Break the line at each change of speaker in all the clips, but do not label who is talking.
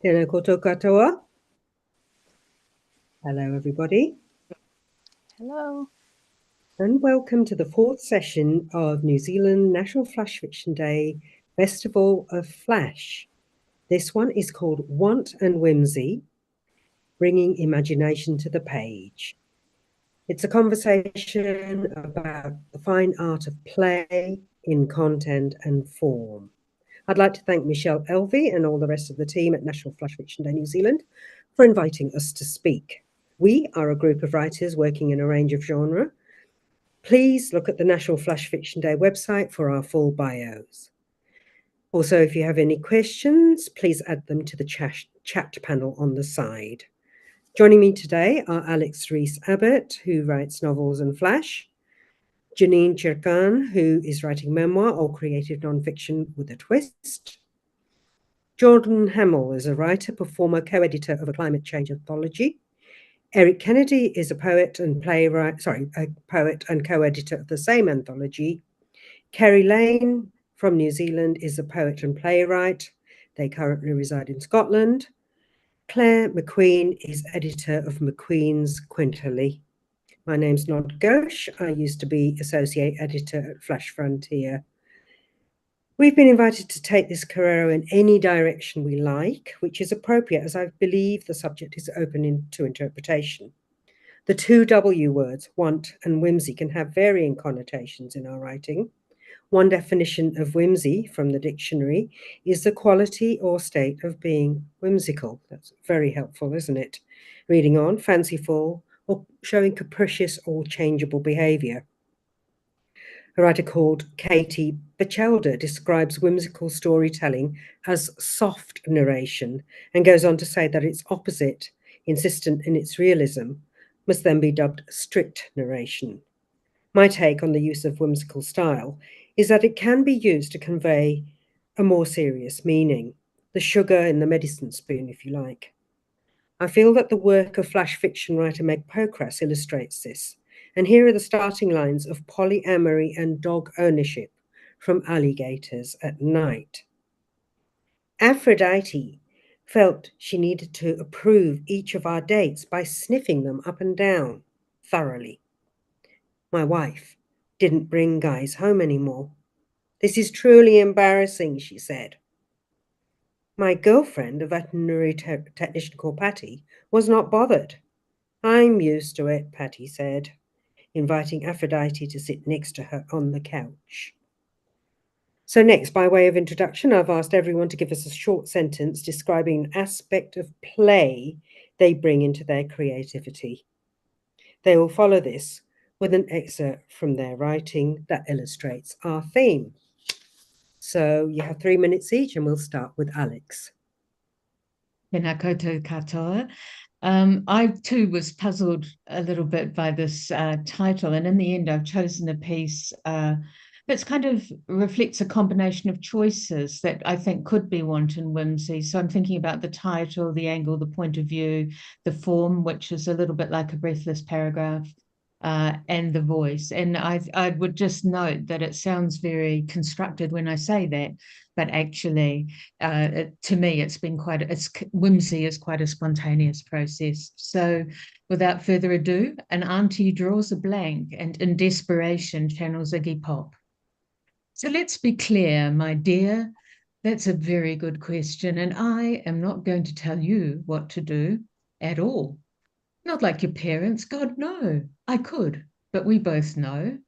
Tēnā koutou katoa. Hello, everybody,
Hello.
and welcome to the fourth session of New Zealand National Flash Fiction Day Festival of Flash. This one is called Want and Whimsy, Bringing Imagination to the Page. It's a conversation about the fine art of play in content and form. I'd like to thank Michelle Elvey and all the rest of the team at National Flash Fiction Day New Zealand for inviting us to speak. We are a group of writers working in a range of genre. Please look at the National Flash Fiction Day website for our full bios. Also, if you have any questions, please add them to the chat panel on the side. Joining me today are Alex Rees-Abbott, who writes novels and Flash, Janine Cherkan, who is writing memoir or creative nonfiction with a twist, Jordan Hamill is a writer, performer, co-editor of a climate change anthology. Eric Kennedy is a poet and co-editor of the same anthology. Kerry Lane from New Zealand is a poet and playwright. They currently reside in Scotland. Claire McQueen is editor of McQueen's Quinterly. My name's Nod Ghosh. I used to be associate editor at Flash Frontier. We've been invited to take this Carrero in any direction we like, which is appropriate as I believe the subject is open to interpretation. The two W words, want and whimsy, can have varying connotations in our writing. One definition of whimsy from the dictionary is the quality or state of being whimsical. That's very helpful, isn't it? Reading on, fanciful, or showing capricious or changeable behavior. A writer called Katie Bachelder describes whimsical storytelling as soft narration and goes on to say that its opposite, insistent in its realism, must then be dubbed strict narration. My take on the use of whimsical style is that it can be used to convey a more serious meaning, the sugar in the medicine spoon, if you like. I feel that the work of flash fiction writer Meg Pocras illustrates this, and here are the starting lines of polyamory and dog ownership from Alligators at Night. Aphrodite felt she needed to approve each of our dates by sniffing them up and down thoroughly. My wife didn't bring guys home anymore. This is truly embarrassing, she said. My girlfriend, a veterinary technician called Patty, was not bothered. I'm used to it, Patty said, inviting Aphrodite to sit next to her on the couch. So next, by way of introduction, I've asked everyone to give us a short sentence describing an aspect of play they bring into their creativity. They will follow this with an excerpt from their writing that illustrates our theme. So you have 3 minutes each, and we'll start with Alex.
Tēnā koutou katoa. I too was puzzled a little bit by this title, and in the end, I've chosen a piece that's kind of reflects a combination of choices that I think could be wanton whimsy. So I'm thinking about the title, the angle, the point of view, the form, which is a little bit like a breathless paragraph, and the voice. And I would just note that it sounds very constructed when I say that, but actually, to me, whimsy is quite a spontaneous process. So, without further ado, an auntie draws a blank and, in desperation, channels Iggy Pop. So let's be clear, my dear. That's a very good question, and I am not going to tell you what to do at all. Not like your parents, God, no. I could, but we both know.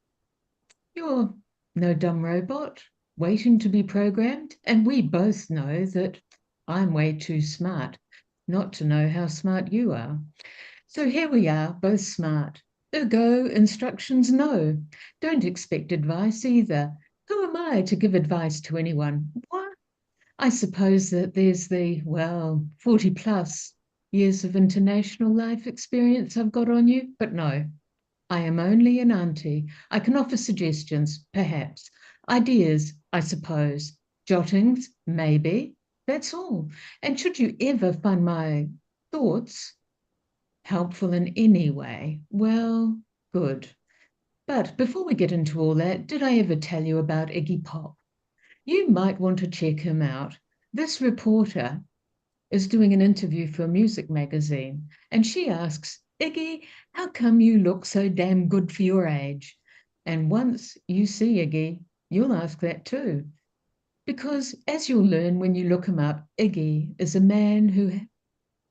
You're no dumb robot waiting to be programmed, and we both know that I'm way too smart not to know how smart you are. So here we are, both smart. Ergo, instructions no. Don't expect advice either. Who am I to give advice to anyone? What? I suppose that there's 40 plus years of international life experience I've got on you, but no, I am only an auntie. I can offer suggestions, perhaps, ideas, I suppose, jottings, maybe. That's all. And should you ever find my thoughts helpful in any way, well, good. But before we get into all that, did I ever tell you about Iggy Pop? You might want to check him out. This reporter is doing an interview for a music magazine, and she asks, Iggy, how come you look so damn good for your age? And once you see Iggy, you'll ask that too. Because as you'll learn when you look him up, Iggy is a man who,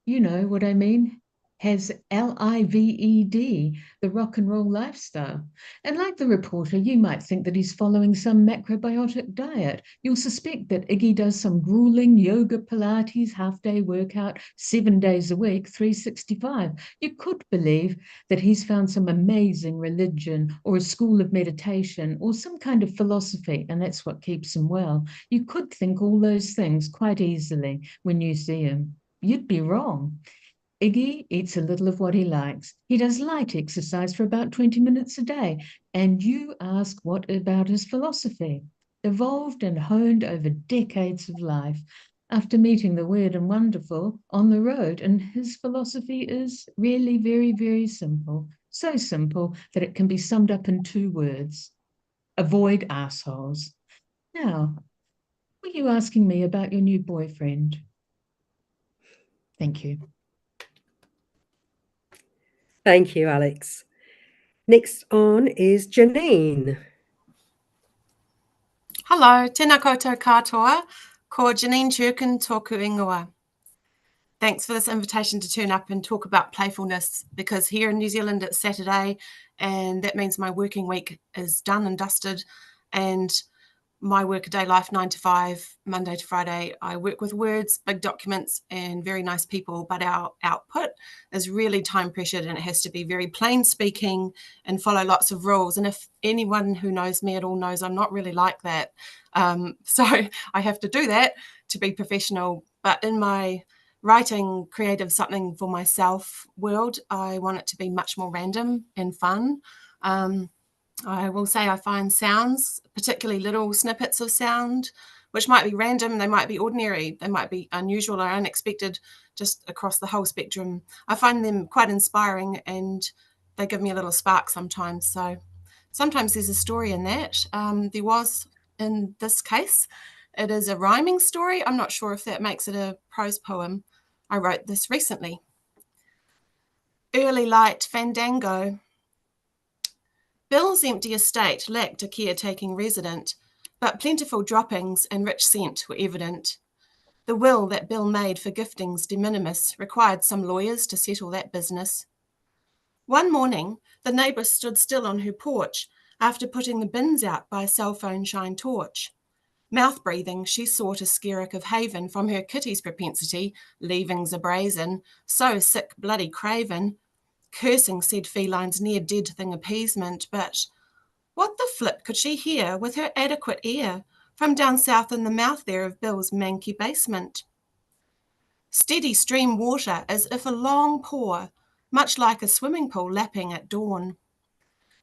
you know what I mean, has LIVED, the rock and roll lifestyle. And like the reporter, you might think that he's following some macrobiotic diet. You'll suspect that Iggy does some grueling yoga, Pilates, half-day workout, 7 days a week, 365. You could believe that he's found some amazing religion or a school of meditation or some kind of philosophy, and that's what keeps him well. You could think all those things quite easily when you see him. You'd be wrong. Iggy eats a little of what he likes. He does light exercise for about 20 minutes a day. And you ask what about his philosophy? Evolved and honed over decades of life. After meeting the weird and wonderful on the road, and his philosophy is really very, very simple. So simple that it can be summed up in 2 words. Avoid assholes. Now, were you asking me about your new boyfriend? Thank you.
Thank you, Alex. Next on is Janine.
Hello, tēnā koutou katoa, ko Janine Churkin tōku ingoa. Thanks for this invitation to turn up and talk about playfulness, because here in New Zealand it's Saturday and that means my working week is done and dusted, and my workaday life 9 to 5, Monday to Friday. I work with words, big documents and very nice people, but our output is really time pressured and it has to be very plain speaking and follow lots of rules. And if anyone who knows me at all knows I'm not really like that. So I have to do that to be professional. But in my writing creative something for myself world, I want it to be much more random and fun. I will say I find sounds, particularly little snippets of sound, which might be random, they might be ordinary, they might be unusual or unexpected, just across the whole spectrum. I find them quite inspiring and they give me a little spark sometimes. So sometimes there's a story in that. There was in this case. It is a rhyming story. I'm not sure if that makes it a prose poem. I wrote this recently. Early light fandango. Bill's empty estate lacked a caretaking resident, but plentiful droppings and rich scent were evident. The will that Bill made for giftings de minimis required some lawyers to settle that business. One morning, the neighbour stood still on her porch after putting the bins out by a cell phone shine torch. Mouth breathing, she sought a skerrick of haven from her kitty's propensity, leavings a brazen, so sick, bloody craven. Cursing said feline's near dead thing appeasement, but what the flip could she hear with her adequate ear from down south in the mouth there of Bill's manky basement? Steady stream water as if a long pour, much like a swimming pool lapping at dawn.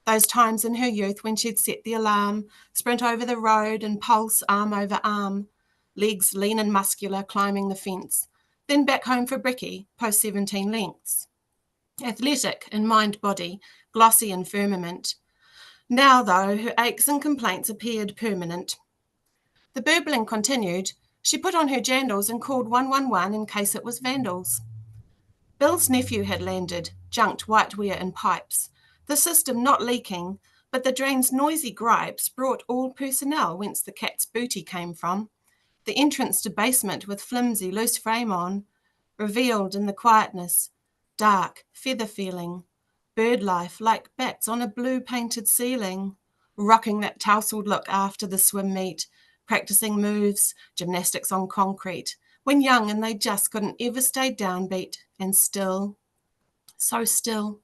Those times in her youth when she'd set the alarm, sprint over the road and pulse arm over arm, legs lean and muscular climbing the fence, then back home for Bricky, post 17 lengths. Athletic in mind-body, glossy in firmament. Now, though, her aches and complaints appeared permanent. The burbling continued. She put on her jandals and called 111 in case it was vandals. Bill's nephew had landed, junked whiteware in pipes, the system not leaking, but the drain's noisy gripes brought all personnel whence the cat's booty came from. The entrance to basement with flimsy, loose frame on, revealed in the quietness, dark, feather feeling, bird life like bats on a blue painted ceiling, rocking that tousled look after the swim meet, practicing moves, gymnastics on concrete, when young and they just couldn't ever stay downbeat and still, so still.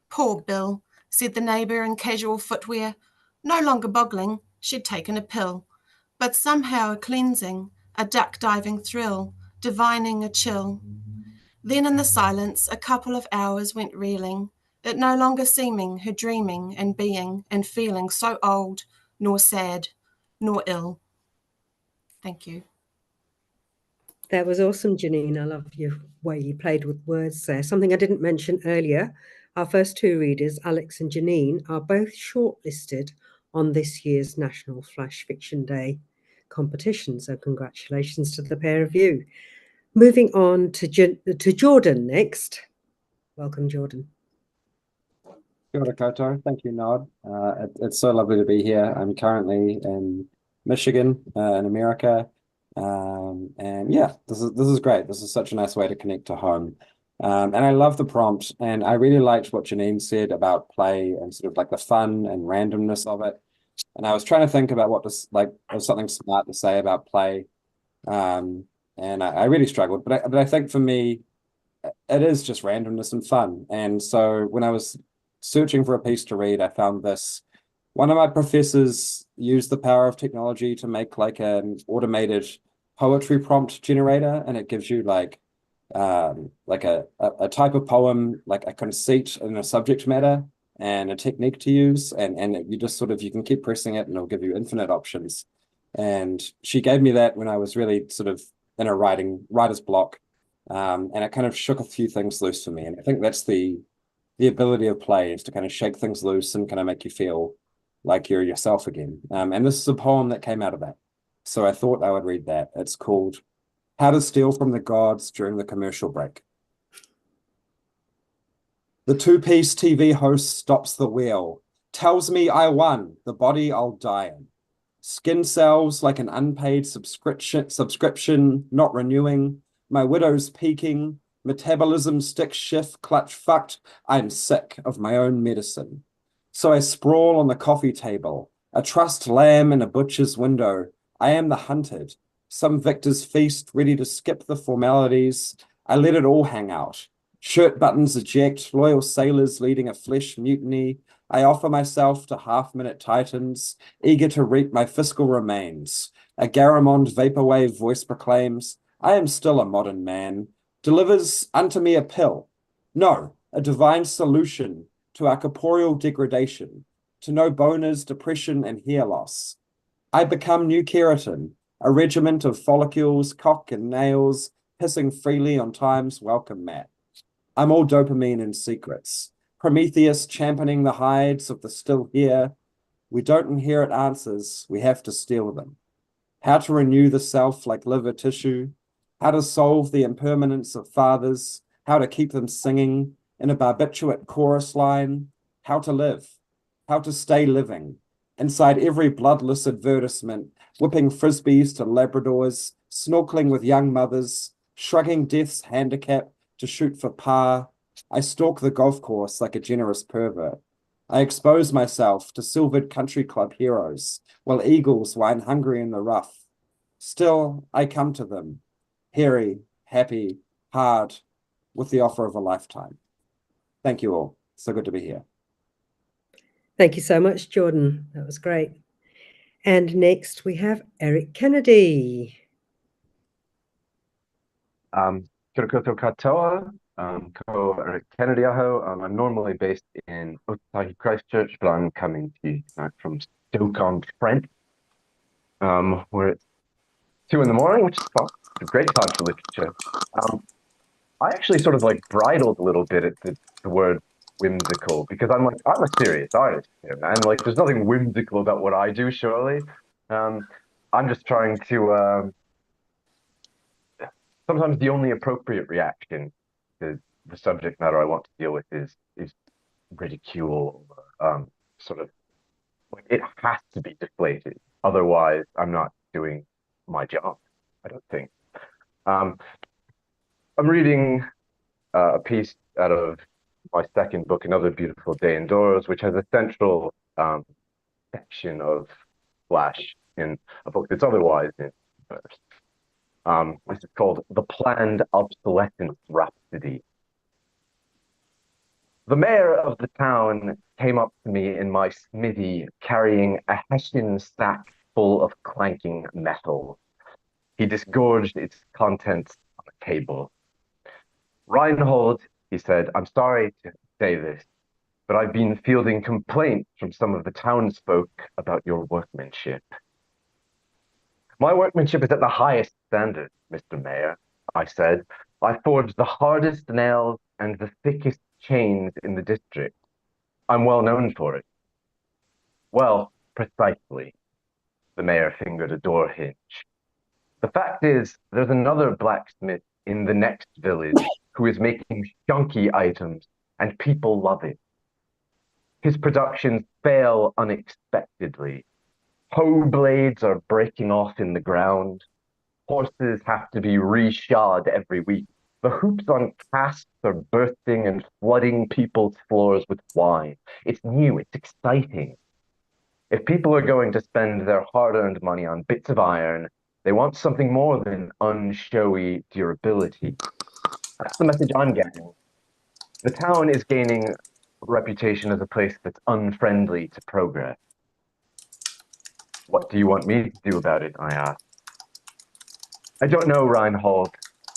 Poor Bill, said the neighbour in casual footwear, no longer boggling, she'd taken a pill, but somehow a cleansing, a duck diving thrill, divining a chill. Then in the silence, a couple of hours went reeling, it no longer seeming her dreaming and being and feeling so old, nor sad, nor ill. Thank you.
That was awesome, Janine. I love your way you played with words there. Something I didn't mention earlier. Our first 2 readers, Alex and Janine, are both shortlisted on this year's National Flash Fiction Day competition. So congratulations to the pair of you. Moving on to Jordan next. Welcome, Jordan.
Kia ora koutou. Thank you, Nod. It's so lovely to be here. I'm currently in Michigan, in America. And yeah, this is great. This is such a nice way to connect to home. And I love the prompt, and I really liked what Janine said about play and sort of like the fun and randomness of it. And I was trying to think about what this like was something smart to say about play. And I really struggled, but I think for me, it is just randomness and fun. And so when I was searching for a piece to read, I found this. One of my professors used the power of technology to make like an automated poetry prompt generator, and it gives you like a type of poem, like a conceit and a subject matter and a technique to use, and you just sort of you can keep pressing it and it'll give you infinite options. And she gave me that when I was really sort of in a writer's block, and it kind of shook a few things loose for me. And I think that's the ability of play, is to kind of shake things loose and kind of make you feel like you're yourself again. And this is a poem that came out of that. So I thought I would read that. It's called How to Steal from the Gods During the Commercial Break. The two-piece TV host stops the wheel, tells me I won, the body I'll die in. Skin cells like an unpaid subscription not renewing, my widow's peaking, metabolism stick shift, clutch fucked, I'm sick of my own medicine. So I sprawl on the coffee table, a trussed lamb in a butcher's window. I am the hunted, some victor's feast ready to skip the formalities. I let it all hang out. Shirt buttons eject, loyal sailors leading a flesh mutiny. I offer myself to half-minute titans, eager to reap my fiscal remains. A Garamond vaporwave voice proclaims, I am still a modern man, delivers unto me a pill. No, a divine solution to our corporeal degradation, to no boners, depression, and hair loss. I become new keratin, a regiment of follicles, cock and nails, pissing freely on time's welcome mat. I'm all dopamine and secrets. Prometheus championing the hides of the still here. We don't inherit answers, we have to steal them. How to renew the self like liver tissue, how to solve the impermanence of fathers, how to keep them singing in a barbiturate chorus line, how to stay living. Inside every bloodless advertisement, whipping frisbees to Labradors, snorkeling with young mothers, shrugging death's handicap to shoot for par. I stalk the golf course like a generous pervert. I expose myself to silvered country club heroes, while eagles whine hungry in the rough. Still, I come to them, hairy, happy, hard, with the offer of a lifetime. Thank you all. So good to be here.
Thank you so much, Jordan. That was great. And next we have Eric Kennedy.
Kia ora koutou katoa, ko Eric Kennedy aho. I'm normally based in Otahi, Christchurch, but I'm coming to you tonight from Stoke-on-Trent, where it's 2 in the morning, which is fun. It's a great time for literature. I actually sort of like bridled a little bit at the word whimsical, because I'm like, I'm a serious artist here, man. Like, there's nothing whimsical about what I do, surely. I'm just trying to sometimes the only appropriate reaction to the subject matter I want to deal with is ridicule, sort of like it has to be deflated. Otherwise, I'm not doing my job, I don't think. I'm reading a piece out of my second book, Another Beautiful Day Indoors, which has a central section of Flash in a book that's otherwise in verse. This is called The Planned Obsolescence Rhapsody. The mayor of the town came up to me in my smithy carrying a hessian sack full of clanking metal. He disgorged its contents on the table. Reinhold, he said, I'm sorry to say this, but I've been fielding complaints from some of the townsfolk about your workmanship. My workmanship is at the highest standard, Mr. Mayor, I said. I forged the hardest nails and the thickest chains in the district. I'm well known for it. Well, precisely. The mayor fingered a door hinge. The fact is, there's another blacksmith in the next village who is making chunky items and people love it. His productions fail unexpectedly. Hoe blades are breaking off in the ground. Horses have to be reshod every week. The hoops on casks are bursting and flooding people's floors with wine. It's new, it's exciting. If people are going to spend their hard-earned money on bits of iron, they want something more than unshowy durability. That's the message I'm getting. The town is gaining a reputation as a place that's unfriendly to progress. What do you want me to do about it? I asked. I don't know, Reinhold.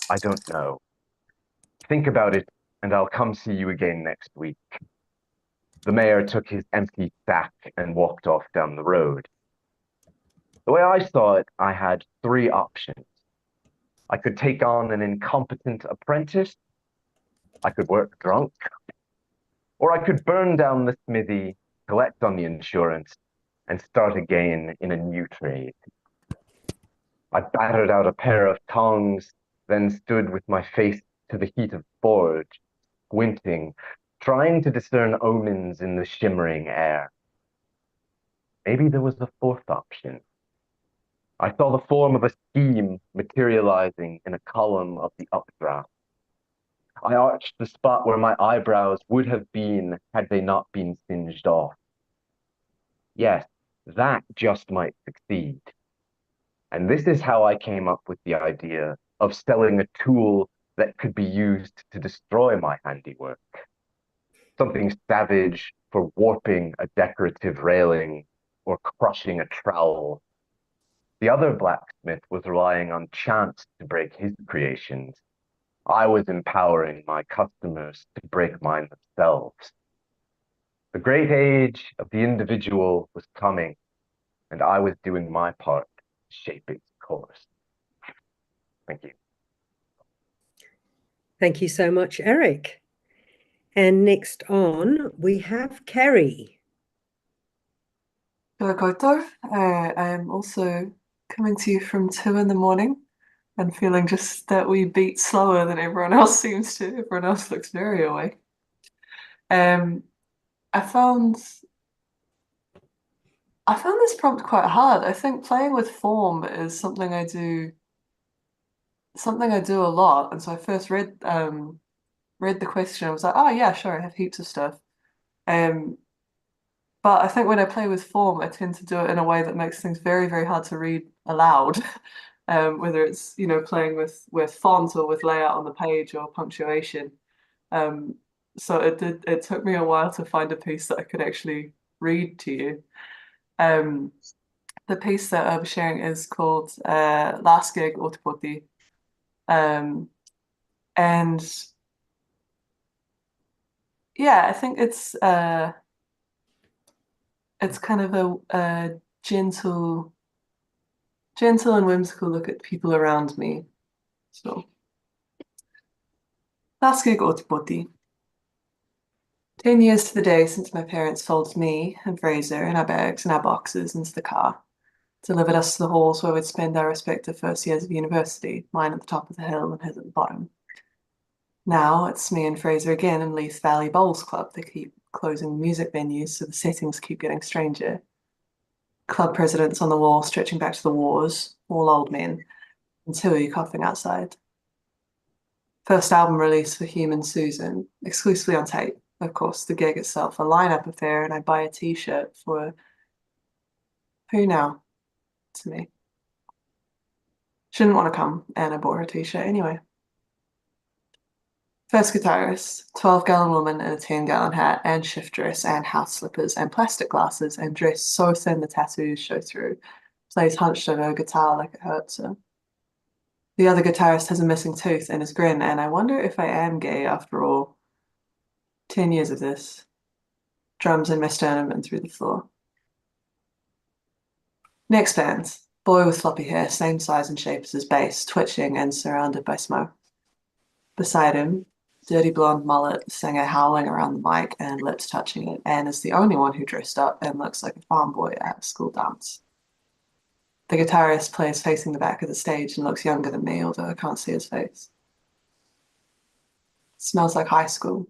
I don't know. Think about it, and I'll come see you again next week. The mayor took his empty sack and walked off down the road. The way I saw it, I had three options. I could take on an incompetent apprentice, I could work drunk, or I could burn down the smithy, collect on the insurance, and start again in a new trade. I battered out a pair of tongs, then stood with my face to the heat of forge, squinting, trying to discern omens in the shimmering air. Maybe there was a fourth option. I saw the form of a scheme materializing in a column of the updraft. I arched the spot where my eyebrows would have been had they not been singed off. Yes, that just might succeed. And this is how I came up with the idea of selling a tool that could be used to destroy my handiwork. Something savage for warping a decorative railing or crushing a trowel. The other blacksmith was relying on chance to break his creations. I was empowering my customers to break mine themselves. The great age of the individual was coming, and I was doing my part to shape its course. Thank you.
Thank you so much, Eric. And next on, we have Kerry.
Kia koutou. I am also coming to you from 2 in the morning and feeling just that wee beat slower than everyone else seems to. Everyone else looks very awake. I found this prompt quite hard. I think playing with form is something I do a lot. And so I first read the question. I was like, oh yeah, sure, I have heaps of stuff. But I think when I play with form, I tend to do it in a way that makes things very, very hard to read aloud. Whether it's, playing with font or with layout on the page or punctuation. So it took me a while to find a piece that I could actually read to you. The piece that I'm sharing is called Last Gig Otipoti. And yeah, I think it's kind of a gentle and whimsical look at people around me. So, Last Gig Otipoti. 10 years to the day since my parents folded me and Fraser and our bags and our boxes into the car, delivered us to the halls where we'd spend our respective first years of university, mine at the top of the hill and his at the bottom. Now it's me and Fraser again in Leith Valley Bowls Club. They keep closing music venues, so the settings keep getting stranger. Club presidents on the wall stretching back to the wars, all old men, and Tui coughing outside. First album release for Human Susan, exclusively on tape. Of course, the gig itself, a lineup affair, and I buy a t-shirt for who now? To me. She didn't want to come, and I bought her a t-shirt anyway. First guitarist, 12-gallon woman in a 10-gallon hat and shift dress and house slippers and plastic glasses and dress so thin the tattoos show through. Plays hunched over a guitar like it hurts her. The other guitarist has a missing tooth and his grin, and I wonder if I am gay after all. 10 years of this. Drums in my sternum and through the floor. Next band. Boy with floppy hair, same size and shape as his bass, twitching and surrounded by smoke. Beside him, dirty blonde mullet, singer howling around the mic and lips touching it, and is the only one who dressed up and looks like a farm boy at a school dance. The guitarist plays facing the back of the stage and looks younger than me, although I can't see his face. Smells like high school,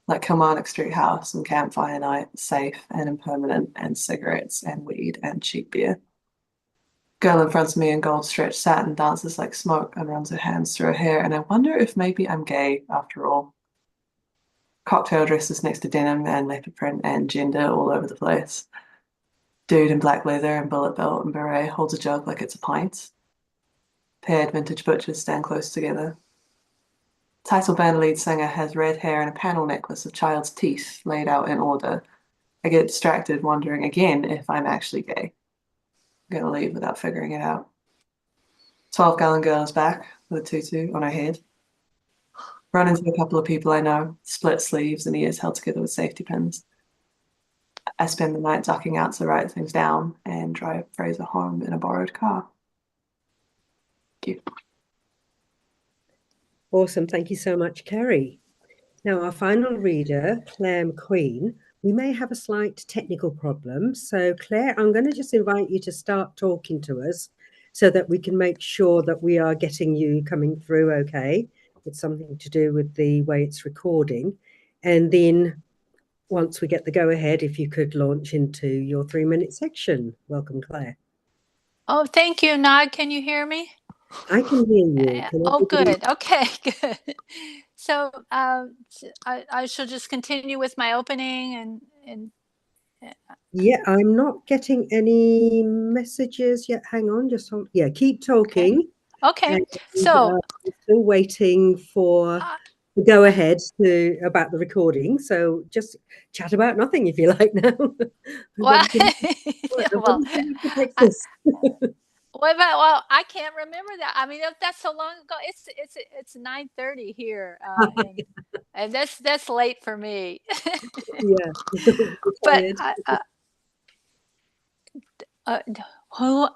like Kilmarnock Street House and campfire night, safe and impermanent, and cigarettes and weed and cheap beer. Girl in front of me in gold stretched satin dances like smoke and runs her hands through her hair, and I wonder if maybe I'm gay after all. Cocktail dresses next to denim and leopard print and gender all over the place. Dude in black leather and bullet belt and beret holds a jug like it's a pint. Paired vintage butchers stand close together. Title band lead singer has red hair and a panel necklace of child's teeth laid out in order. I get distracted, wondering again if I'm actually gay. I'm gonna leave without figuring it out. 12-gallon girl is back with a tutu on her head. Run into a couple of people I know, split sleeves and ears held together with safety pins. I spend the night ducking out to write things down and drive Fraser home in a borrowed car. Thank you.
Awesome. Thank you so much, Kerry. Now, our final reader, Claire McQueen, we may have a slight technical problem. So, Claire, I'm going to just invite you to start talking to us so that we can make sure that we are getting you coming through okay. It's something to do with the way it's recording. And then once we get the go-ahead, if you could launch into your 3-minute section. Welcome, Claire.
Oh, thank you, Nod. Can you hear me?
I can hear you. Can
Oh,
everybody-
good. Okay, good. So I shall just continue with my opening and
Yeah, I'm not getting any messages yet. Hang on, just hold. Yeah, keep talking.
okay.
And,
So
we're still waiting for
uh,
the go ahead to about the recording. So just chat about nothing if you like now.
well, well,
Everybody's gonna have to take
I,
this.
well, I can't remember that. I mean, that's so long ago. It's 9:30 here, and that's late for me.
Yeah.
But
Tired.
uh, who?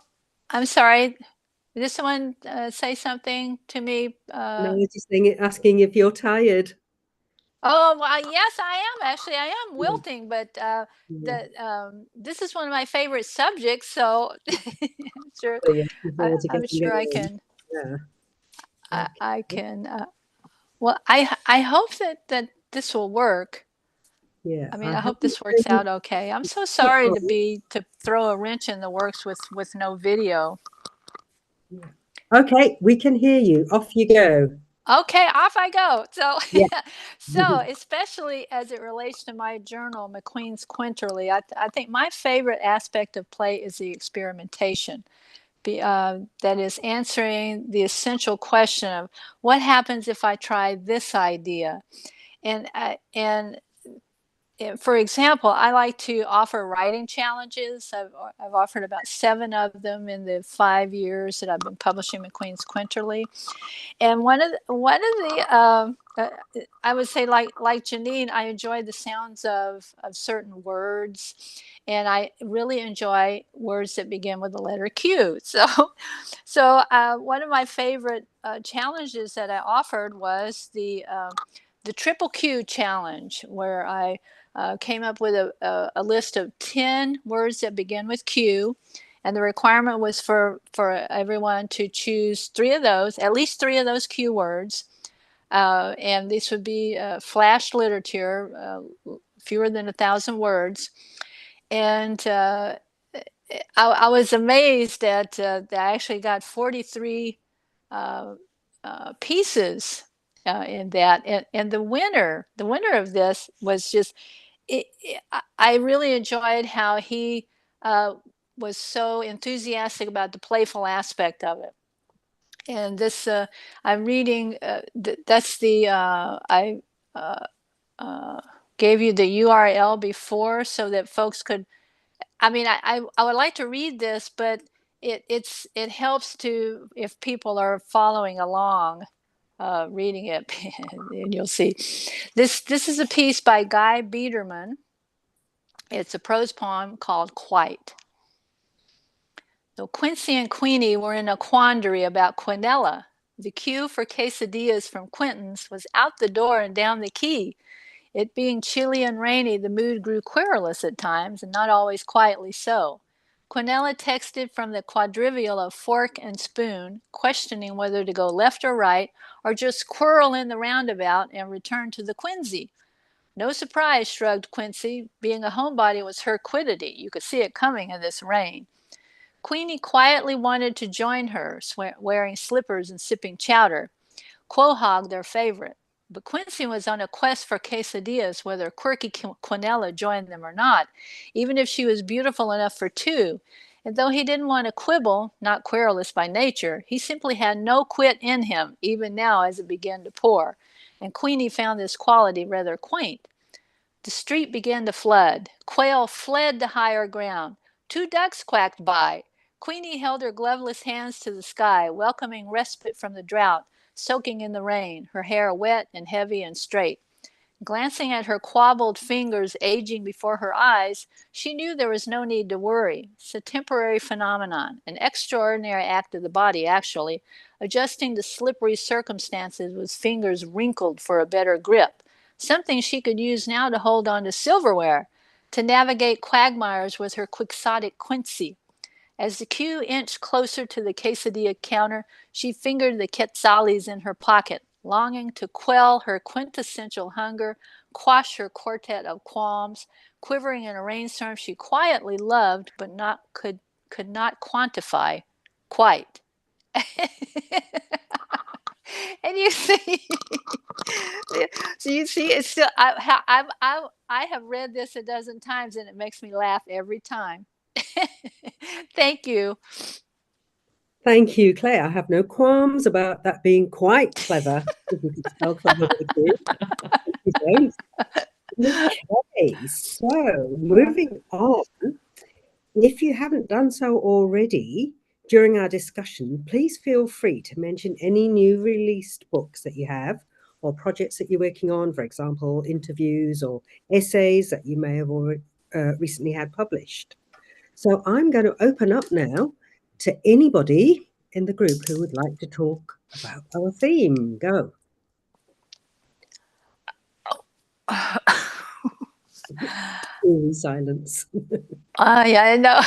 I'm sorry. Did someone say something to me?
No, I was just asking if you're tired.
Oh, well, yes, I am actually. I am
Yeah.
wilting, but
Yeah.
this is one of my favorite subjects, so I'm sure
So you're looking forward to
I'm
getting
sure I
going.
can
Yeah.
I can well I hope that this will work.
Yeah.
I mean, I hope this works out okay. I'm so sorry to throw a wrench in the works with no video.
Yeah. Okay, we can hear you. Off you go.
Okay, off I go. So,
Yeah.
so especially as it relates to my journal, McQueen's Quinterly, I think my favorite aspect of play is the experimentation. That is answering the essential question of what happens if I try this idea, and for example, I like to offer writing challenges. I've offered about 7 of them in the 5 years that I've been publishing McQueen's Quinterly. And one of the I would say like Janine, I enjoy the sounds of certain words, and I really enjoy words that begin with the letter Q. So one of my favorite challenges that I offered was the triple Q challenge, where I came up with a list of 10 words that begin with Q, and the requirement was for everyone to choose 3 of those, at least 3 of those Q words, and this would be flash literature, fewer than 1,000 words. And I was amazed that I actually got 43 pieces in that, and the winner of this was just I really enjoyed how he was so enthusiastic about the playful aspect of it. And this, I'm reading. That's the I gave you the URL before so that folks could. I mean, I would like to read this, but it helps to if people are following along, reading it, and you'll see. This is a piece by Guy Biederman. It's a prose poem called Quite. So Quincy and Queenie were in a quandary about Quinella. The queue for quesadillas from Quentin's was out the door and down the quay. It being chilly and rainy, the mood grew querulous at times, and not always quietly so. Quinella texted from the quadrivial of fork and spoon, questioning whether to go left or right, or just whirl in the roundabout and return to the Quincy. No surprise, shrugged Quincy. Being a homebody was her quiddity. You could see it coming in this rain. Queenie quietly wanted to join her, wearing slippers and sipping chowder. Quahog, their favorite. But Quincy was on a quest for quesadillas, whether quirky Quinella joined them or not, even if she was beautiful enough for two. And though he didn't want to quibble, not querulous by nature, he simply had no quit in him, even now as it began to pour. And Queenie found this quality rather quaint. The street began to flood. Quail fled to higher ground. 2 ducks quacked by. Queenie held her gloveless hands to the sky, welcoming respite from the drought, soaking in the rain, her hair wet and heavy and straight. Glancing at her quabbled fingers aging before her eyes, she knew there was no need to worry. It's a temporary phenomenon, an extraordinary act of the body, actually, adjusting to slippery circumstances with fingers wrinkled for a better grip. Something she could use now to hold on to silverware, to navigate quagmires with her quixotic Quincy. As the queue inched closer to the quesadilla counter, she fingered the quetzales in her pocket, longing to quell her quintessential hunger, quash her quartet of qualms, quivering in a rainstorm she quietly loved but could not quantify quite. And you see, so you see, it's still. I have read this a dozen times, and it makes me laugh every time. Thank you.
Thank you, Claire. I have no qualms about that being quite clever. If you could spell clever with you. You don't. Okay, so moving on. If you haven't done so already during our discussion, please feel free to mention any new released books that you have or projects that you're working on, for example, interviews or essays that you may have already, recently had published. So I'm going to open up now to anybody in the group who would like to talk about our theme. Go. Silence.
Yeah, I know.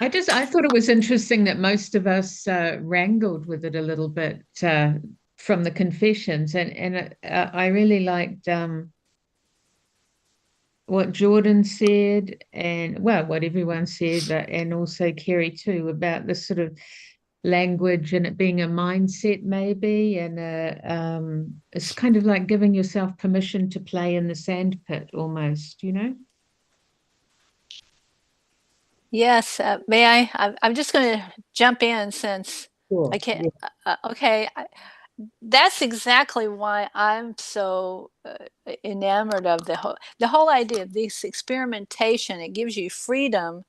I thought it was interesting that most of us wrangled with it a little bit from the confessions, and I really liked what Jordan said, and well, what everyone said, and also Kerry too, about this sort of language and it being a mindset maybe, and it's kind of like giving yourself permission to play in the sandpit almost, you know.
Yes, may I? I'm just going to jump in since
Sure,
I can't.
yeah.
Okay, that's exactly why I'm so enamored of the whole idea of this experimentation. It gives you freedom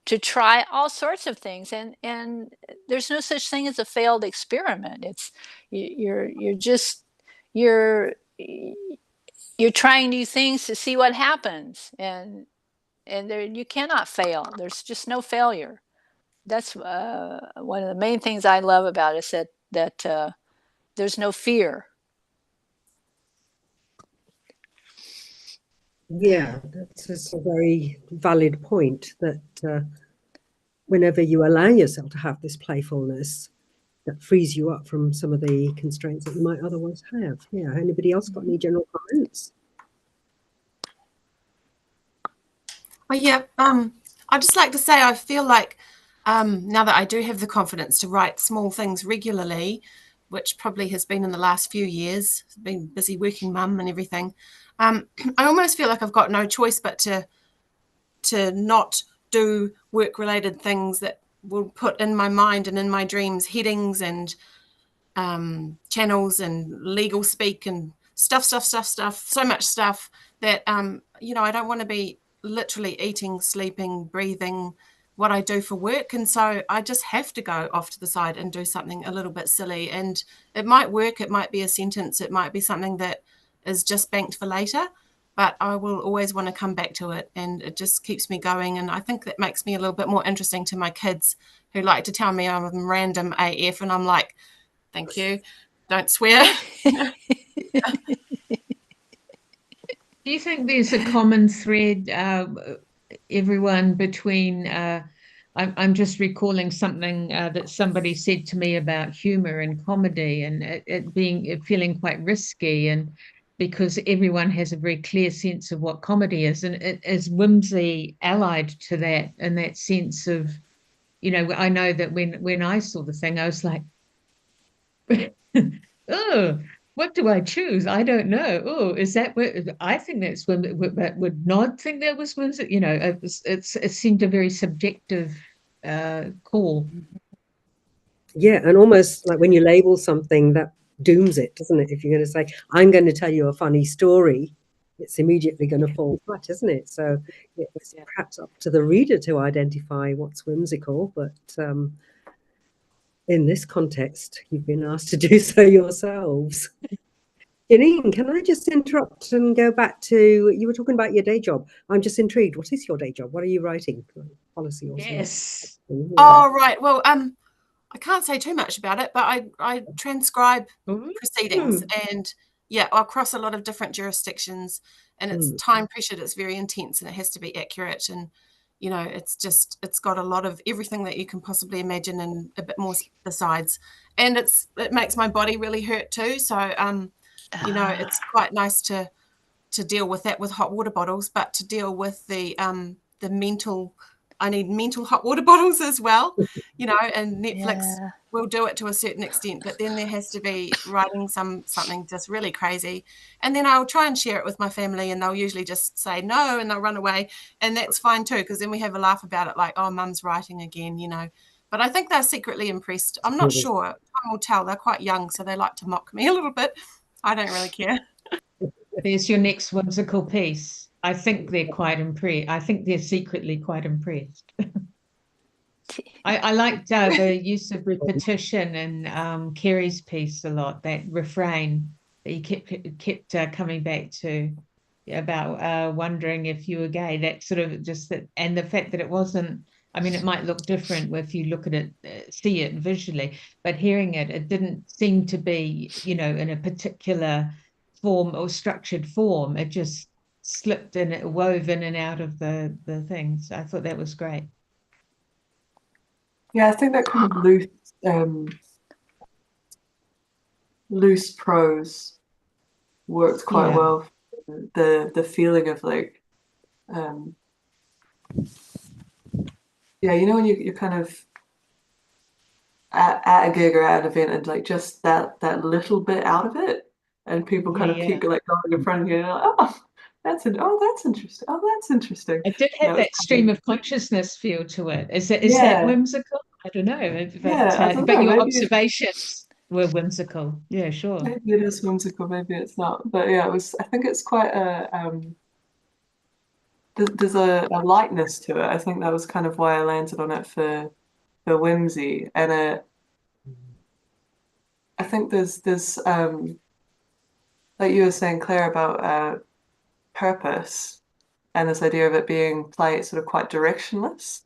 to try all sorts of things, and there's no such thing as a failed experiment. It's you're just you're you're trying new things to see what happens, and there you cannot fail. There's just no failure. That's one of the main things I love about it, is that there's no fear.
Yeah, that's a very valid point, that whenever you allow yourself to have this playfulness, that frees you up from some of the constraints that you might otherwise have. Yeah, anybody else got any general comments?
Oh, yeah, I'd just like to say I feel like now that I do have the confidence to write small things regularly, which probably has been in the last few years, been busy working mum and everything, I almost feel like I've got no choice but to not do work-related things that will put in my mind and in my dreams headings and channels and legal speak and stuff, so much stuff that, you know, I don't want to be literally eating, sleeping, breathing what I do for work. And so I just have to go off to the side and do something a little bit silly. And it might work. It might be a sentence. It might be something that is just banked for later, but I will always want to come back to it. And it just keeps me going. And I think that makes me a little bit more interesting to my kids, who like to tell me I'm random AF. And I'm like, thank you. Don't swear.
Do you think there's a common thread everyone between. I'm just recalling something that somebody said to me about humor and comedy, and it feeling quite risky, and because everyone has a very clear sense of what comedy is, and is whimsy allied to that, and that sense of, I know that when I saw the thing, I was like, oh, what do I choose? I don't know. Oh, is that what I think that's whimsy, but would not think that was whimsy? It seemed a very subjective call.
Yeah, and almost like when you label something, that dooms it, doesn't it? If you're going to say, I'm going to tell you a funny story, it's immediately going to fall flat, isn't it? So it's perhaps up to the reader to identify what's whimsical, but in this context, you've been asked to do so yourselves. Janine, can I just interrupt and go back to, you were talking about your day job. I'm just intrigued. What is your day job? What are you writing? Policy or something?
Yes.
Oh, right. Well, I can't say too much about it, but I transcribe proceedings, and across a lot of different jurisdictions, and it's time pressured. It's very intense, and it has to be accurate, and it's got a lot of everything that you can possibly imagine and a bit more besides, and it makes my body really hurt too. So it's quite nice to deal with that with hot water bottles, but to deal with the mental. I need mental hot water bottles as well, and Netflix will do it to a certain extent, but then there has to be writing something just really crazy. And then I'll try and share it with my family, and they'll usually just say no and they'll run away. And that's fine too, because then we have a laugh about it, like, oh, mum's writing again, But I think they're secretly impressed. I'm not sure. Time will tell. They're quite young, so they like to mock me a little bit. I don't really care.
There's your next whimsical piece. I think they're quite impressed. I think they're secretly quite impressed. I liked the use of repetition in Kerry's piece a lot, that refrain that you kept coming back to about wondering if you were gay. That sort of just that, and the fact that it wasn't, I mean, it might look different if you look at it, see it visually, but hearing it, it didn't seem to be, in a particular form or structured form. It just slipped in, it wove in and out of the things. I thought that was great.
Yeah, I think that kind of loose prose worked quite well. The feeling of like, when you're kind of at a gig or at an event, and like just that little bit out of it, and people kind of keep like going in front of you, and you're like, oh, that's interesting. Oh, that's interesting.
It did have that stream of consciousness feel to it. Is that whimsical? I don't know. But your observations were whimsical. Yeah, sure.
Maybe it is whimsical, maybe it's not. But yeah, I think it's quite there's a lightness to it. I think that was kind of why I landed on it for whimsy. And I think there's like you were saying, Claire, about purpose and this idea of it being played sort of quite directionless.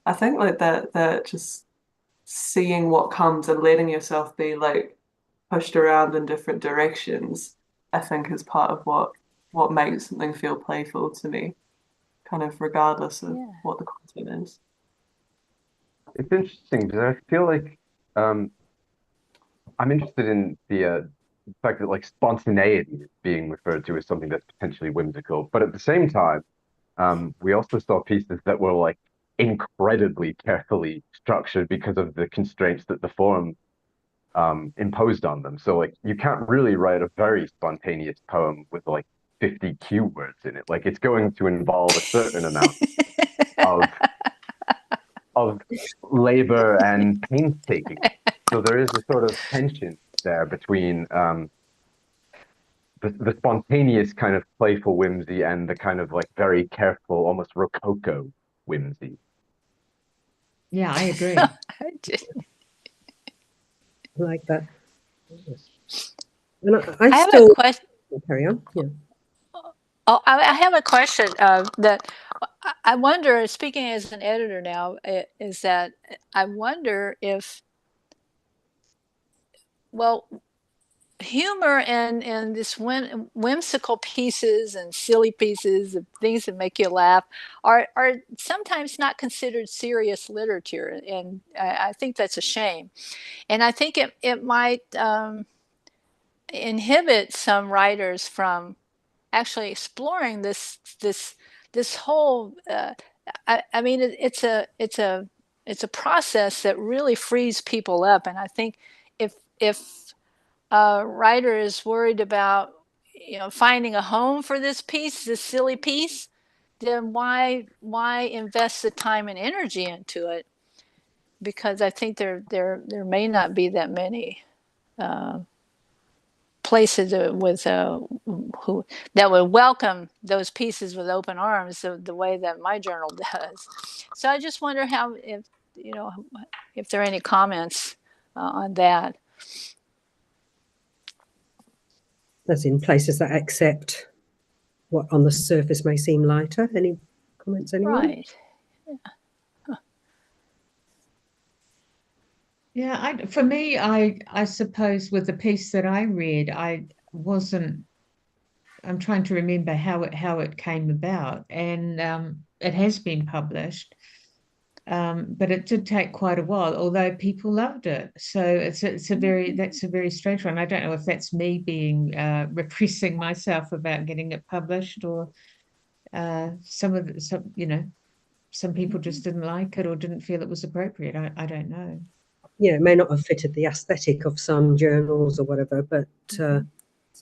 I think like that just seeing what comes and letting yourself be like pushed around in different directions, I think is part of what makes something feel playful to me, kind of regardless of what the content is.
It's interesting because I feel like I'm interested in the fact that like spontaneity is being referred to as something that's potentially whimsical, but at the same time, we also saw pieces that were like incredibly carefully structured because of the constraints that the form imposed on them. So like you can't really write a very spontaneous poem with like 50 cue words in it. Like it's going to involve a certain amount of labor and painstaking. So there is a sort of tension there between the spontaneous kind of playful whimsy and the kind of like very careful, almost rococo whimsy.
Yeah, I agree.
I like that. And I
have
still
a question.
carry on. Yeah.
Oh, I have a question that I wonder, speaking as an editor now, is that I wonder if, well, humor and this whimsical pieces and silly pieces of things that make you laugh are sometimes not considered serious literature, and I think that's a shame. And I think it might inhibit some writers from actually exploring this whole. I mean, it's a process that really frees people up, and I think if a writer is worried about finding a home for this piece, this silly piece, then why invest the time and energy into it? Because I think there may not be that many places with who that would welcome those pieces with open arms the way that my journal does. So I just wonder how if there are any comments on that.
As in places that accept what on the surface may seem lighter. Any comments, anyone?
Right.
Yeah, for me, I suppose with the piece that I read, I'm trying to remember how it came about, and it has been published, but it did take quite a while, although people loved it. So that's a very strange one. I don't know if that's me being repressing myself about getting it published, or some people just didn't like it or didn't feel it was appropriate. I don't know.
Yeah, it may not have fitted the aesthetic of some journals or whatever, but still,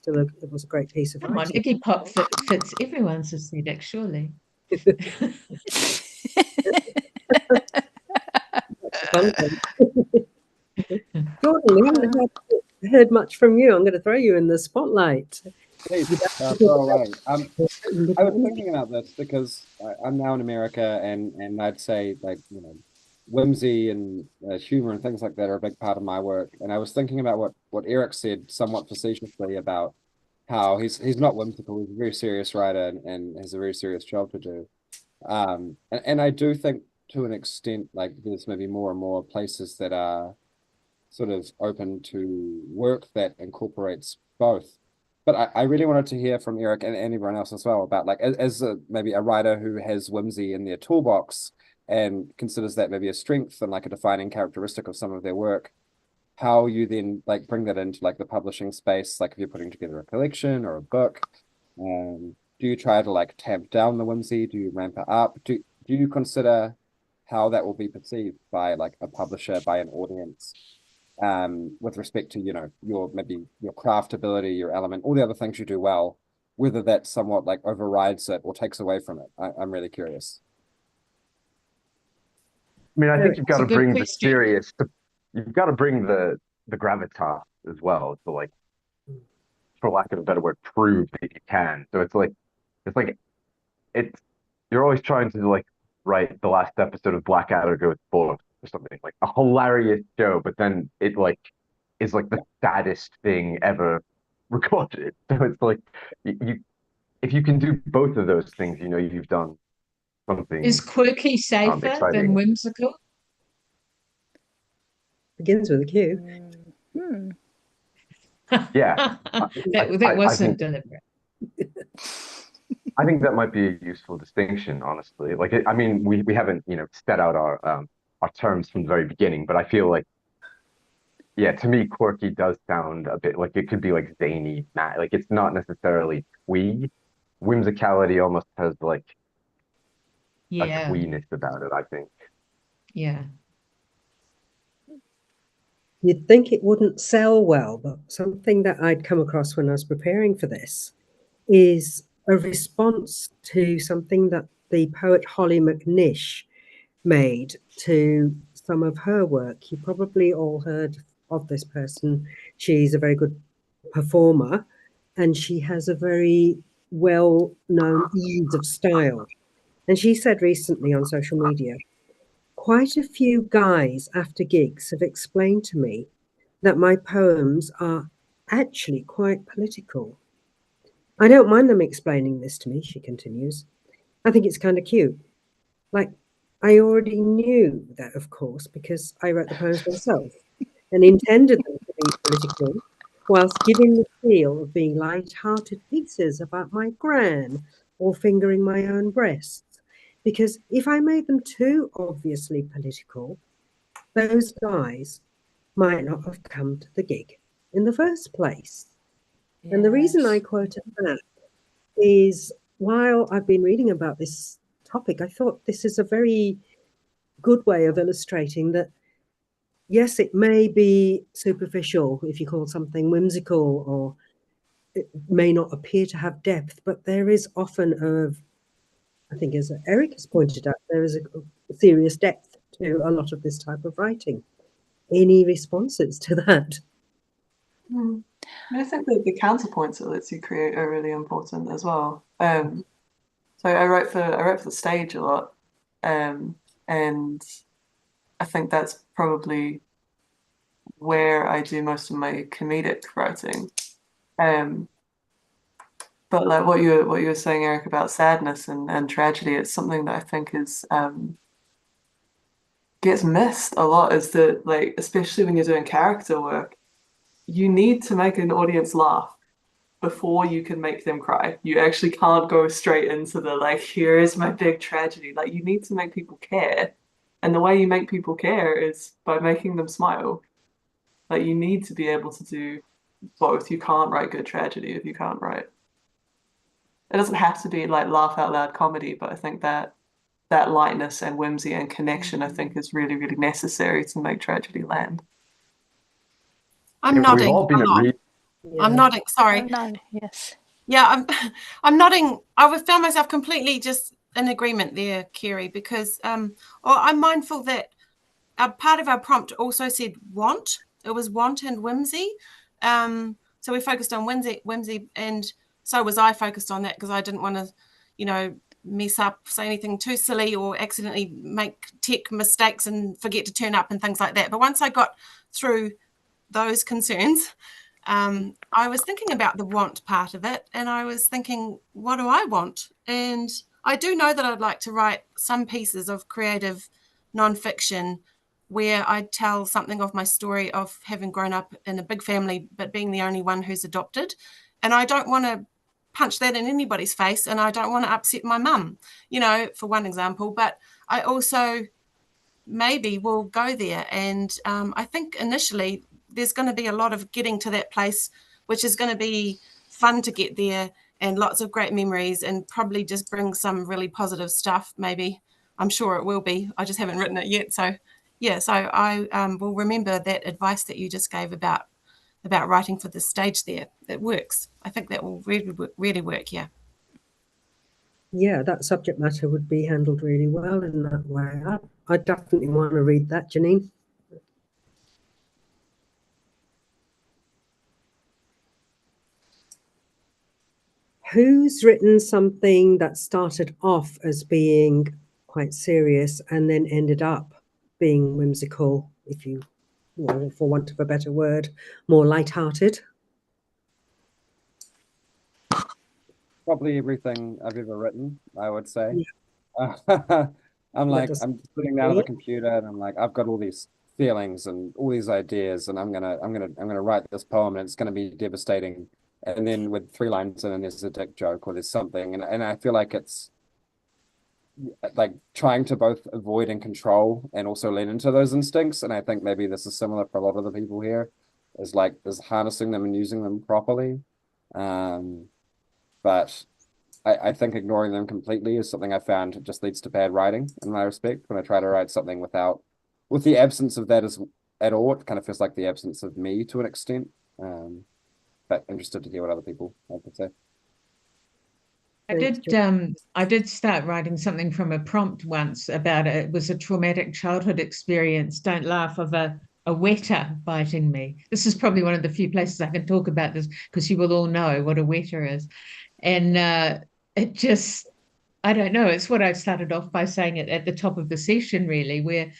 it was a great piece of
Come on,
writing.
Iggy Pop fits everyone's aesthetic, surely.
Jordan, we haven't heard much from you. I'm going to throw you in the spotlight.
Please, throw away. I was thinking about this because I'm now in America, and I'd say, like, whimsy and humor and things like that are a big part of my work. And I was thinking about what Eric said somewhat facetiously about how he's not whimsical. He's a very serious writer and has a very serious job to do. And I do think to an extent, like, there's maybe more and more places that are sort of open to work that incorporates both. But I really wanted to hear from Eric and everyone else as well about, like, as maybe a writer who has whimsy in their toolbox and considers that maybe a strength and like a defining characteristic of some of their work, how you then like bring that into like the publishing space, like if you're putting together a collection or a book. Do you try to like tamp down the whimsy? Do you ramp it up? Do you consider how that will be perceived by like a publisher, by an audience, with respect to, your craft ability, your element, all the other things you do well, whether that somewhat like overrides it or takes away from it? I'm really curious.
I mean, I think you've got to bring the
question.
serious, you've got to bring the gravitas as well to, like, for lack of a better word, prove that you can. So it's you're always trying to like write the last episode of Blackadder goes full or something, like a hilarious show, but then it like is like the saddest thing ever recorded. So it's like you if you can do both of those things, you've done something
Is quirky safer than
exciting.
whimsical?
Begins with a Q.
Yeah,
that wasn't deliberate.
I think that might be a useful distinction, honestly. Like, I mean, we haven't, set out our terms from the very beginning, but I feel like, yeah, to me, quirky does sound a bit like it could be like zany, like it's not necessarily twee. Whimsicality almost has like a tweeness about it, I think.
Yeah.
You'd think it wouldn't sell well, but something that I'd come across when I was preparing for this is a response to something that the poet Holly McNish made to some of her work. You probably all heard of this person. She's a very good performer, and she has a very well-known ease of style. And she said recently on social media, quite a few guys after gigs have explained to me that my poems are actually quite political. I don't mind them explaining this to me, she continues. I think it's kind of cute. Like, I already knew that, of course, because I wrote the poems myself and intended them to be political. whilst giving the feel of being light-hearted pieces about my gran or fingering my own breasts. Because if I made them too obviously political, those guys might not have come to the gig in the first place. Yes. And the reason I quoted that is while I've been reading about this topic, I thought this is a very good way of illustrating that, yes, it may be superficial if you call something whimsical, or it may not appear to have depth, but there is often I think as Eric has pointed out, there is a serious depth to a lot of this type of writing. Any responses to that?
I think the counterpoints it lets you create are really important as well. So I wrote for the stage a lot, and I think that's probably where I do most of my comedic writing. But like what you were saying, Eric, about sadness and tragedy, it's something that I think is gets missed a lot. Is that, like, especially when you're doing character work, you need to make an audience laugh before you can make them cry. You actually can't go straight into the, like, here is my big tragedy. Like, you need to make people care. And the way you make people care is by making them smile. Like, you need to be able to do both. You can't write good tragedy if you can't write. It doesn't have to be like laugh out loud comedy, but I think that lightness and whimsy and connection, I think, is really, really necessary to make tragedy land.
I'm nodding.
We've all been
I'm nodding. Sorry.
I'm nodding, yes.
Yeah, I'm nodding. I found myself completely just in agreement there, Kerry, because I'm mindful that part of our prompt also said want. It was want and whimsy. So we focused on whimsy, and so was I focused on that because I didn't want to, mess up, say anything too silly or accidentally make tech mistakes and forget to turn up and things like that. But once I got through those concerns, I was thinking about the want part of it, and I was thinking, what do I want? And I do know that I'd like to write some pieces of creative nonfiction where I tell something of my story of having grown up in a big family but being the only one who's adopted. And I don't want to punch that in anybody's face, and I don't want to upset my mum, for one example. But I also maybe will go there. And I think initially there's going to be a lot of getting to that place, which is going to be fun to get there and lots of great memories, and probably just bring some really positive stuff. Maybe I'm sure it will be. I just haven't written it yet. So yeah, so I will remember that advice that you just gave about writing for the stage there. It works. I think that will really work. Yeah.
Yeah, that subject matter would be handled really well in that way. I definitely want to read that, Janine. Who's written something that started off as being quite serious and then ended up being whimsical, if you, for want of a better word, more light-hearted?
Probably everything I've ever written, I would say.
Yeah.
I'm sitting down at the computer and I'm like, I've got all these feelings and all these ideas, and I'm gonna write this poem, and it's gonna be devastating. And then with 3 lines in, and there's a dick joke or there's something, and I feel like it's like trying to both avoid and control and also lean into those instincts. And I think maybe this is similar for a lot of the people here, is harnessing them and using them properly. But I think ignoring them completely is something I found just leads to bad writing, in my respect. When I try to write something with the absence of that at all, it kind of feels like the absence of me to an extent. But interested to hear what other people have to say.
I did start writing something from a prompt once about it was a traumatic childhood experience. Don't laugh, of a weta biting me. This is probably one of the few places I can talk about this, because you will all know what a weta is. And it just, I don't know, it's what I started off by saying it at the top of the session, really, where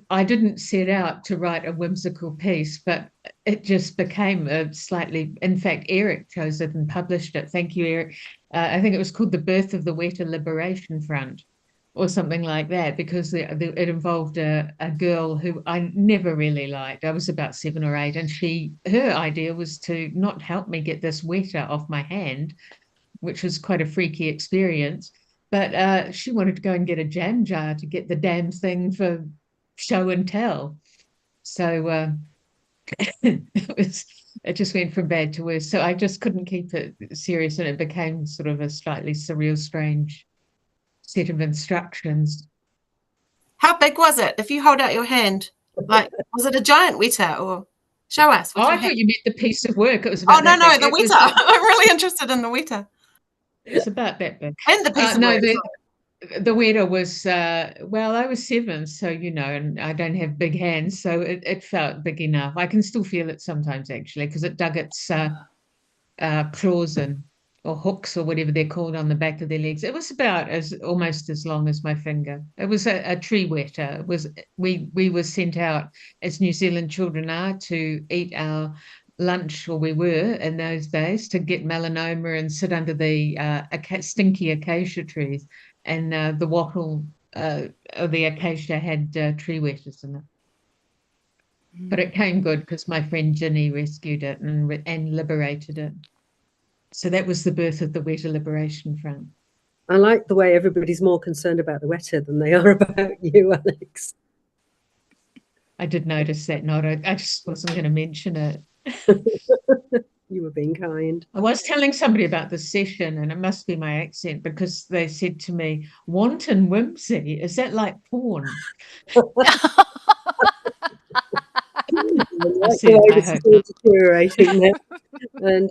I didn't set out to write a whimsical piece, but it just became in fact, Eric chose it and published it. Thank you, Eric. I think it was called The Birth of the Weta Liberation Front, or something like that, because it involved a girl who I never really liked. I was about 7 or 8, and her idea was to not help me get this weta off my hand, which was quite a freaky experience. But she wanted to go and get a jam jar to get the damn thing for show and tell. So it just went from bad to worse. So I just couldn't keep it serious, and it became sort of a slightly surreal, strange set of instructions.
How big was it? If you hold out your hand, like, was it a giant weta, or show us?
Oh, I
hand.
thought you meant the piece of work. It was
Oh,
about
no,
that
no,
big.
the weta. I'm really interested in the weta.
It's about that big.
And the piece of
No,
work.
the weta was, well, I was 7, so, and I don't have big hands, so it felt big enough. I can still feel it sometimes, actually, because it dug its claws in, or hooks, or whatever they're called, on the back of their legs. It was about almost as long as my finger. It was a tree weta. We were sent out, as New Zealand children are, to eat our lunch, or we were in those days, to get melanoma and sit under the stinky acacia trees. And the wattle of the acacia had tree wetas in it. But it came good because my friend Ginny rescued it and liberated it. So that was the birth of the Weta Liberation Front.
I like the way everybody's more concerned about the weta than they are about you, Alex.
I did notice that note. I just wasn't going to mention it.
You were being kind.
I was telling somebody about the session, and it must be my accent, because they said to me, "Wanton whimsy, is that like porn?"
I like the way this is all deteriorating there. And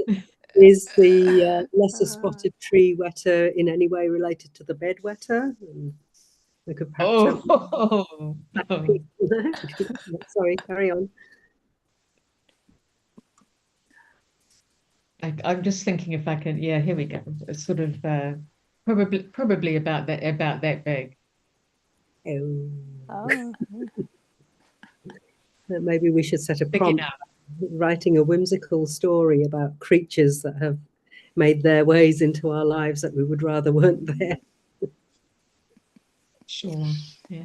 is the lesser spotted tree weta in any way related to the bed weta? We could perhaps have sorry, carry on.
I'm just thinking if I can. Yeah, here we go. It's sort of probably about that big.
Oh.
Maybe we should set a prompt, writing a whimsical story about creatures that have made their ways into our lives that we would rather weren't there.
Sure. Yeah.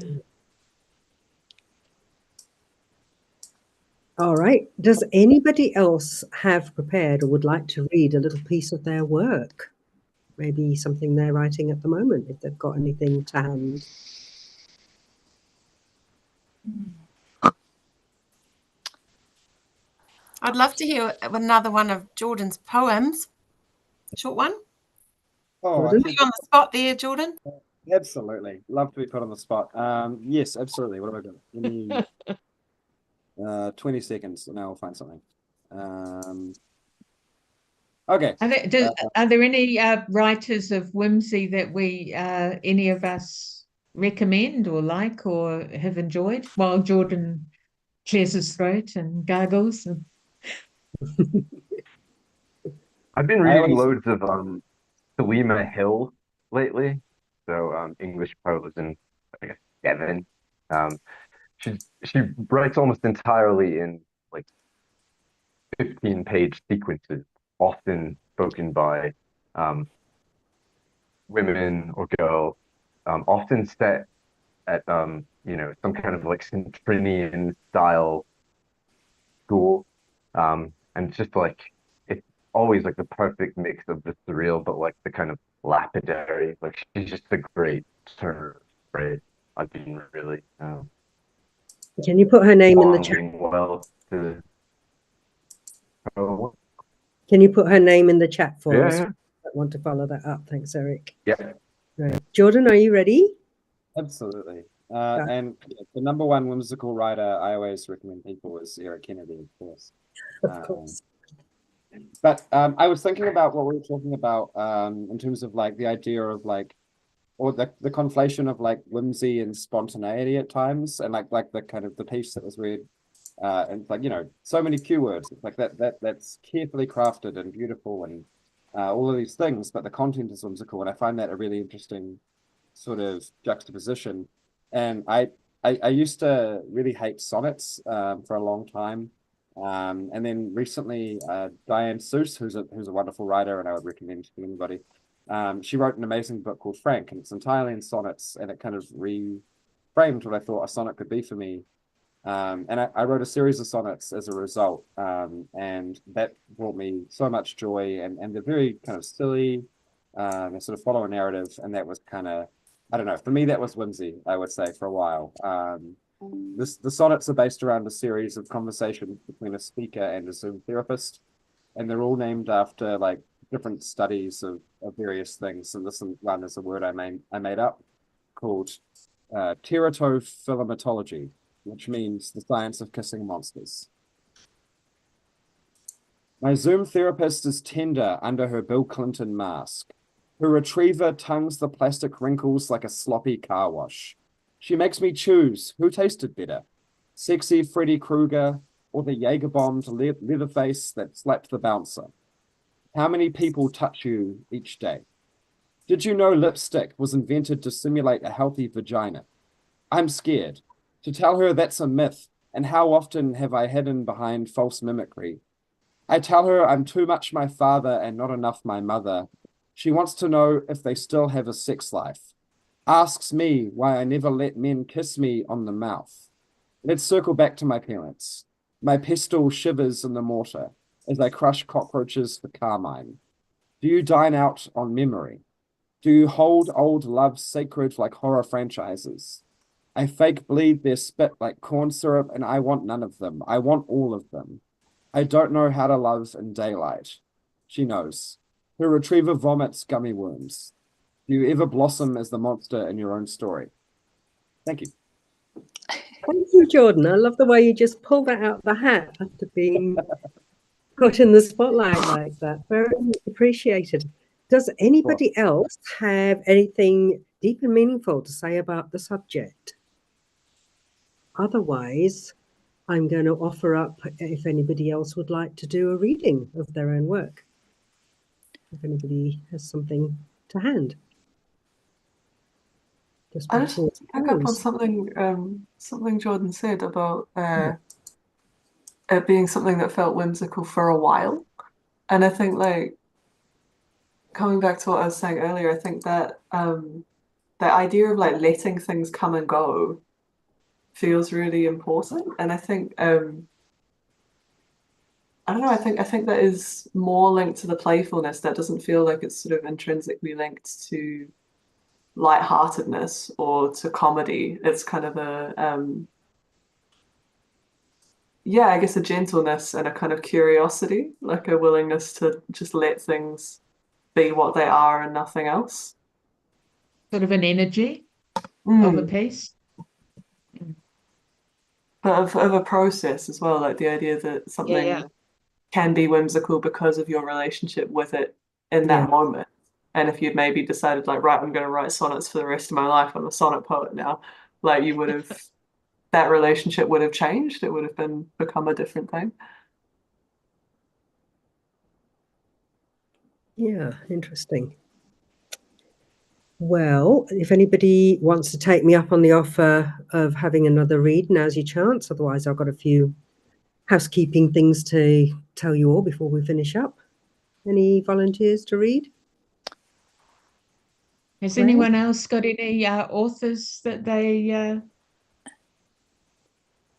All right. Does anybody else have prepared or would like to read a little piece of their work? Maybe something they're writing at the moment, if they've got anything to hand.
I'd love to hear another one of Jordan's poems. Short one.
Oh,
Put you on the spot there, Jordan.
Absolutely. Love to be put on the spot. Yes, absolutely. What have I got? Give me 20 seconds and I'll find something. Okay.
Are there any writers of whimsy that we any of us recommend or like or have enjoyed while Jordan clears his throat and gargles?
I've been reading loads of Selima Hill lately. So English prose and I guess Devon. She writes almost entirely in like 15-page sequences, often spoken by women or girls, often set at some kind of like Centrinian style school. And it's just like it's always like the perfect mix of the surreal but like the kind of lapidary. Like she's just a great turner of phrase. I've been really
Can you put her name in the chat?
well to
Can you put her name in the chat for us?
Yeah.
I want to follow that up. Thanks, Eric.
Yeah.
Right. Jordan, are you ready?
Absolutely. And the number one whimsical writer I always recommend people is Eric Kennedy, of course.
Of course.
But I was thinking about what we were talking about in terms of like the idea of like, or the conflation of like whimsy and spontaneity at times, and like the kind of the piece that was read, and like so many keywords like that's carefully crafted and beautiful and all of these things, but the content is whimsical, and I find that a really interesting sort of juxtaposition. And I used to really hate sonnets for a long time. And then recently, Diane Seuss, who's a wonderful writer, and I would recommend to anybody. She wrote an amazing book called Frank, and it's entirely in sonnets, and it kind of reframed what I thought a sonnet could be for me. And I wrote a series of sonnets as a result, and that brought me so much joy. And they're very kind of silly, they sort of follow a narrative, and that was kind of, I don't know, for me that was whimsy, I would say, for a while. The sonnets are based around a series of conversations between a speaker and a Zoom therapist, and they're all named after like different studies of various things. And this one is a word I made up called teratophilamatology, which means the science of kissing monsters. My Zoom therapist is tender under her Bill Clinton mask. Her retriever tongues the plastic wrinkles like a sloppy car wash. She makes me choose who tasted better, sexy Freddy Krueger or the Jaeger-bombed Leatherface that slapped the bouncer. How many people touch you each day? Did you know lipstick was invented to simulate a healthy vagina? I'm scared to tell her that's a myth, and how often have I hidden behind false mimicry? I tell her I'm too much my father and not enough my mother. She wants to know if they still have a sex life. Asks me why I never let men kiss me on the mouth. Let's circle back to my parents. My pestle shivers in the mortar as I crush cockroaches for carmine. Do you dine out on memory? Do you hold old love sacred like horror franchises? I fake bleed their spit like corn syrup, and I want none of them. I want all of them. I don't know how to love in daylight. She knows. Her retriever vomits gummy worms. Do you ever blossom as the monster in your own story? Thank you.
Thank you, Jordan. I love the way you just pulled that out of the hat after being put in the spotlight like that. Very appreciated. Does anybody else have anything deep and meaningful to say about the subject? Otherwise, I'm going to offer up if anybody else would like to do a reading of their own work. If anybody has something to hand.
I just want to pick up on something Jordan said about it being something that felt whimsical for a while. And I think, like, coming back to what I was saying earlier, I think that the idea of like letting things come and go feels really important. And I think I don't know, I think that is more linked to the playfulness. That doesn't feel like it's sort of intrinsically linked to lightheartedness or to comedy. It's kind of a yeah, I guess a gentleness and a kind of curiosity, like a willingness to just let things be what they are and nothing else.
Sort of an energy of a piece.
But of a process as well, like the idea that something can be whimsical because of your relationship with it in that moment. And if you'd maybe decided like, right, I'm going to write sonnets for the rest of my life, I'm a sonnet poet now, like you would have, that relationship would have changed. It would have become a different thing.
Yeah, interesting. Well, if anybody wants to take me up on the offer of having another read, now's your chance. Otherwise, I've got a few housekeeping things to tell you all before we finish up. Any volunteers to read?
Has anyone else got any authors that they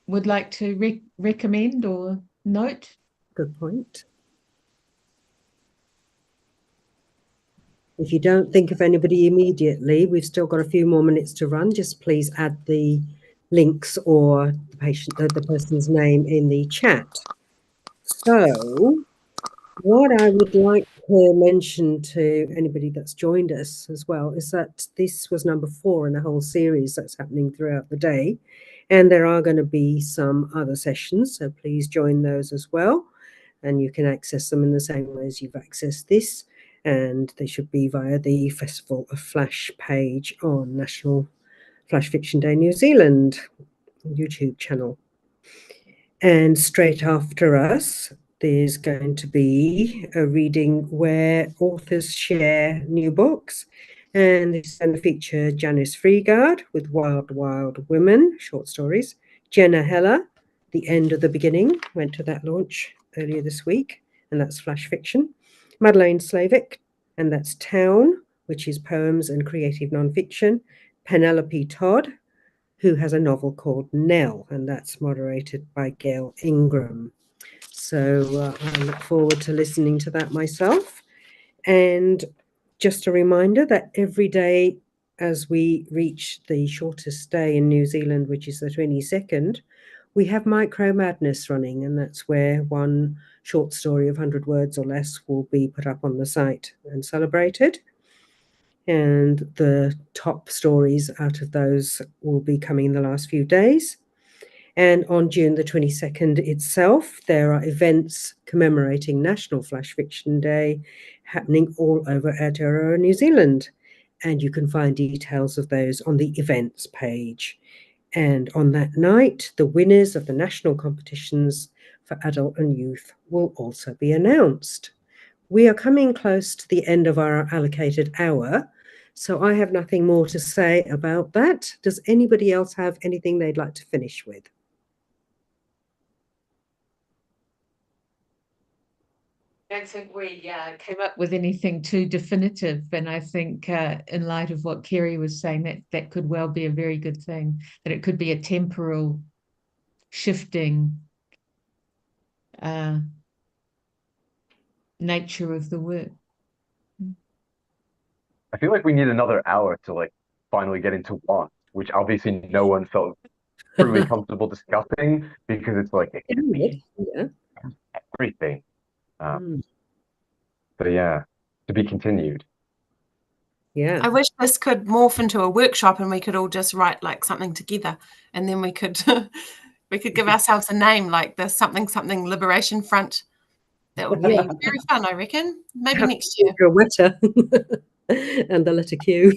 would like to recommend or note?
Good point. If you don't think of anybody immediately, we've still got a few more minutes to run. Just please add the links or the person's name in the chat. So what I would like to mention to anybody that's joined us as well is that this was number 4 in a whole series that's happening throughout the day. And there are going to be some other sessions, so please join those as well. And you can access them in the same way as you've accessed this. And they should be via the Festival of Flash page on National Flash Fiction Day New Zealand YouTube channel. And straight after us, there's going to be a reading where authors share new books. And it's going to feature Janice Freegard with Wild, Wild Women, short stories. Jenna Heller, The End of the Beginning, went to that launch earlier this week, and that's flash fiction. Madeleine Slavic, and that's Town, which is poems and creative nonfiction, Penelope Todd, who has a novel called Nell, and that's moderated by Gail Ingram. So I look forward to listening to that myself. And just a reminder that every day as we reach the shortest day in New Zealand, which is the 22nd, we have Micro Madness running, and that's where one short story of 100 words or less will be put up on the site and celebrated. And the top stories out of those will be coming in the last few days. And on June the 22nd itself, there are events commemorating National Flash Fiction Day happening all over Aotearoa, New Zealand. And you can find details of those on the events page. And on that night, the winners of the national competitions for adult and youth will also be announced. We are coming close to the end of our allocated hour, so I have nothing more to say about that. Does anybody else have anything they'd like to finish with?
I don't think we came up with anything too definitive, and I think in light of what Kerry was saying, that could well be a very good thing, that it could be a temporal shifting nature of the work.
I feel like we need another hour to like finally get into one, which obviously no one felt truly comfortable discussing because it's like it could be everything. So yeah, to be continued.
Yeah.
I wish this could morph into a workshop and we could all just write like something together, and then we could we could give ourselves a name like the something Liberation Front. That would be very fun, I reckon. Maybe next year.
Weta and the letter Q.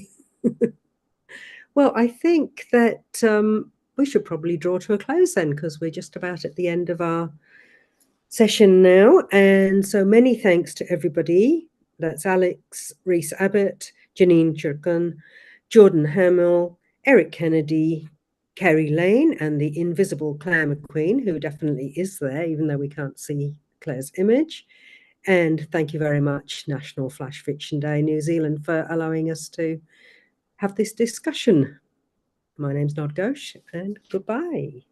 Well, I think that we should probably draw to a close then, because we're just about at the end of our session now. And so many thanks to everybody. That's Alex Rees-Abbott, Janine Chirkin, Jordan Hamill, Eric Kennedy, Kerry Lane, and the invisible Claire McQueen, who definitely is there, even though we can't see Claire's image. And thank you very much, National Flash Fiction Day New Zealand, for allowing us to have this discussion. My name's Nod Ghosh, and goodbye.